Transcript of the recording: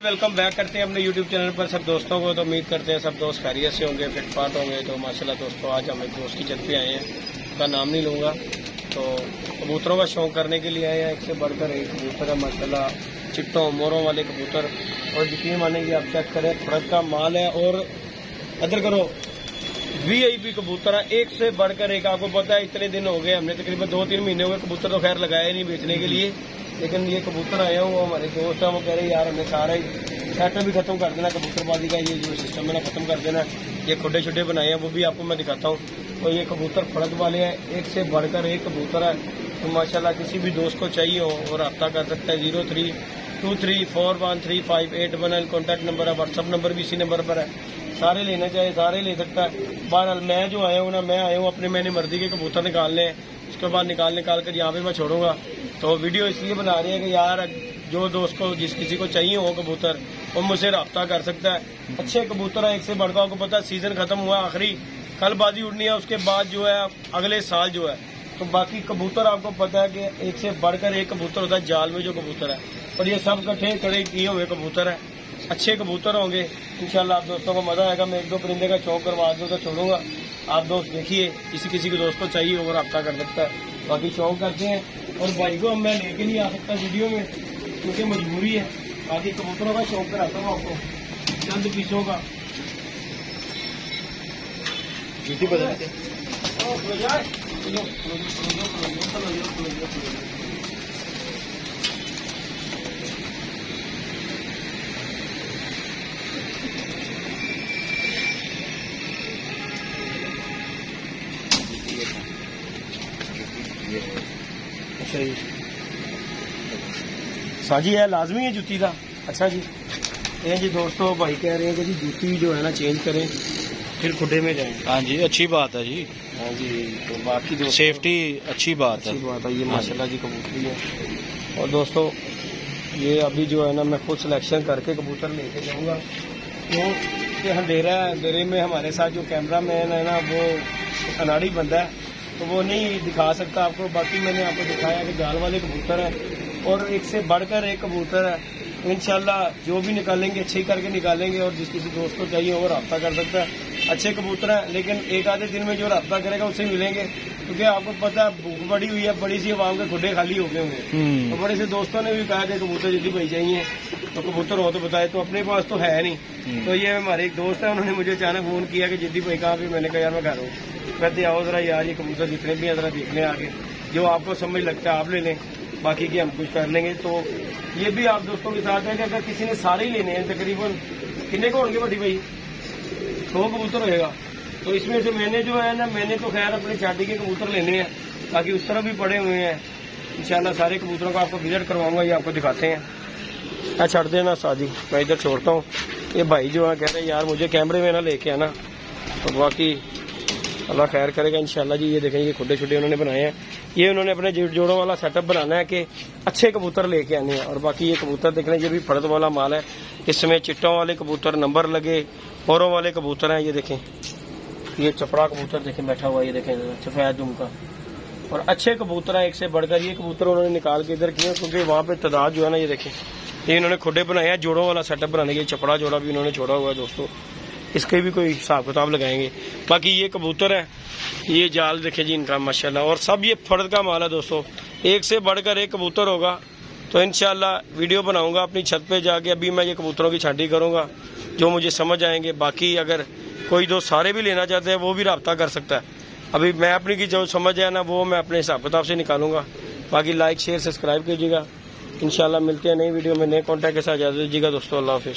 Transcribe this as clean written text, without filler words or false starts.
Welcome back करते हैं अपने यूट्यूब चैनल पर सब दोस्तों को। तो उम्मीद करते हैं सब दोस्त खैरियत से होंगे, फिटफाट होंगे। तो माशाल्लाह दोस्तों आज हम एक दोस्त की छत पे आए हैं, उसका नाम नहीं लूँगा। तो कबूतरों का शौक करने के लिए आए हैं। एक से बढ़कर एक कबूतर है माशाल्लाह, चिट्टों मोरों वाले कबूतर। और यकीन मानेंगे आप चेक करें, फर्क का माल है। और अदर करो VIP कबूतर है, एक से बढ़कर एक। आपको पता है इतने दिन हो गए, हमने तकरीबन 2-3 महीने हो गए कबूतर तो खैर लगाए नहीं बेचने के लिए, लेकिन ये कबूतर आया हूँ, हमारे दोस्त हैं, वो कह रहे यार हमें सारा ही सेटअप भी खत्म कर देना, कबूतरबाजी का ये जो सिस्टम है ना खत्म कर देना। ये खुडे शुडे बनाए हैं वो भी आपको मैं दिखाता हूँ। तो ये कबूतर फड़क वाले हैं, एक से बढ़कर एक कबूतर है। तो माशाल्लाह किसी भी दोस्त को चाहिए हो और रब्ता कर सकता है। 0323413581 कॉन्टैक्ट नंबर है, व्हाट्सअप नंबर भी इसी नंबर पर है। सारे लेना चाहे सारे ले सकता है। बहरहाल मैं जो आया हूँ ना, मैं आया हूँ अपने मैंने मर्जी के कबूतर निकालने हैं, उसके बाद निकाल कर यहाँ पे मैं छोड़ूंगा। तो वीडियो इसलिए बना रही है कि यार जो दोस्त को जिस किसी को चाहिए हो कबूतर वो मुझसे रब्ता कर सकता है। अच्छे कबूतर है, एक से बढ़कर। आपको पता है सीजन खत्म हुआ, आखिरी कल बाजी उड़नी है, उसके बाद जो है अगले साल जो है। तो बाकी कबूतर आपको पता है कि एक से बढ़कर एक कबूतर होता है जाल में जो कबूतर है। और ये सब इकट्ठे खड़े किए हुए कबूतर है, अच्छे कबूतर होंगे इंशाल्लाह। आप दोस्तों को मजा आएगा। मैं 1-2 परिंदे का चौक करवा दूँ तो छोड़ूंगा। आप दोस्त देखिए, किसी को दोस्त को चाहिए हो रब्ता कर सकता है। बाकी शौक करते हैं। और भाई को मैं लेके नहीं आ सकता वीडियो में क्योंकि मजबूरी है। बाकी कबूतरों का शौक कराता हूँ आपको चंद पीसों का। अच्छा जी, साजी है लाजमी है जूती का। अच्छा जी, ये जी दोस्तों भाई कह रहे हैं कि जी जूती जो है ना चेंज करें फिर खुडे में जाएं। हाँ जी, अच्छी बात है जी। हाँ जी, तो बाकी सेफ्टी अच्छी बात है। ये माशाल्लाह जी कबूतरी है। और दोस्तों ये अभी जो है ना मैं खुद सिलेक्शन करके कबूतर लेके जाऊंगा। तो ये अंधेरे में हमारे साथ जो कैमरा मैन है ना वो अनाड़ी बंदा है, तो वो नहीं दिखा सकता आपको। बाकी मैंने आपको दिखाया कि जाल वाले कबूतर है और एक से बढ़कर एक कबूतर है। इंशाल्लाह जो भी निकालेंगे अच्छे ही करके निकालेंगे। और जिस किसी दोस्त को चाहिए वो रब्ता कर सकता है। अच्छे कबूतर है, लेकिन एक आधे दिन में जो रब्ता करेगा उससे मिलेंगे, क्योंकि आपको पता है भूख बड़ी हुई है, बड़ी सी आवाम के खुडे खाली हो गए होंगे। तो बड़े से दोस्तों ने भी कहा कि कबूतर जिद्दी भाई चाहिए, तो कबूतर हो तो बताए। तो अपने पास तो है नहीं। तो ये हमारे एक दोस्त है, उन्होंने मुझे अचानक फोन किया कि जिद्दी भाई कहाँ पे। मैंने कहा यार मैं घर हूँ। कहते आओ जरा यार ये कबूतर जितने भी हैं जरा देखने आगे, जो आपको समझ लगता है आप ले लें, बाकी की हम कुछ कर लेंगे। तो ये भी आप दोस्तों के साथ है कि अगर किसी ने सारे ही लेने हैं, तकरीबन कितने को होंगे बड़ी भाई 100 कबूतर होएगा। तो इसमें से मैंने जो है ना, मैंने तो खैर अपने चाटी के कबूतर लेने हैं, बाकी उस तरह भी पड़े हुए हैं। इंशाल्लाह सारे कबूतरों को आपको विजिट करवाऊंगा, ये आपको दिखाते हैं। छड़ देना साजी, मैं इधर छोड़ता हूँ। ये भाई जो है कह रहे हैं यार मुझे कैमरे में ना लेके आना, तो बाकी अल्लाह खैर करेगा इंशाल्लाह जी। ये देखें ये खुडे शुडे उन्होंने बनाए हैं। ये उन्होंने अपने जोड़ों वाला सेटअप बनाना है कि अच्छे कबूतर लेके आने हैं। और बाकी ये कबूतर देख रहे हैं, ये भी फड़त वाला माल है। इसमें चिट्टों वाले कबूतर, नंबर लगे औरों वाले कबूतर हैं। ये देखें ये चपड़ा कबूतर देखें बैठा हुआ, ये देखें सफेद दुम का। और अच्छे कबूतर हैं एक से बढ़कर। ये कबूतर उन्होंने निकाल के इधर किए क्योंकि वहाँ पे तादाद जो है ना, ये देखें ये इन्होंने खुडे बनाए हैं जोड़ों वाला सेटअप बनाने के। चपड़ा जोड़ा भी उन्होंने छोड़ा हुआ है दोस्तों, इसके भी कोई हिसाब किताब लगाएंगे। बाकी ये कबूतर है, ये जाल देखे जी इनका माशाल्लाह। और सब ये फर्द का माल है दोस्तों, एक से बढ़कर एक कबूतर होगा। तो इंशाल्लाह वीडियो बनाऊंगा अपनी छत पे जाके। अभी मैं ये कबूतरों की छांटी करूंगा जो मुझे समझ आएंगे। बाकी अगर कोई दोस्त सारे भी लेना चाहते हैं वो भी रब्ता कर सकता है। अभी मैं अपनी की जो समझ है ना वो मैं अपने हिसाब किताब से निकालूंगा। बाकी लाइक शेयर सब्सक्राइब कीजिएगा। इंशाल्लाह मिलते हैं नई वीडियो में नए कॉन्टैक्ट के साथ। इजाज़त दीजिएगा दोस्तों, अल्लाह हाफिज़।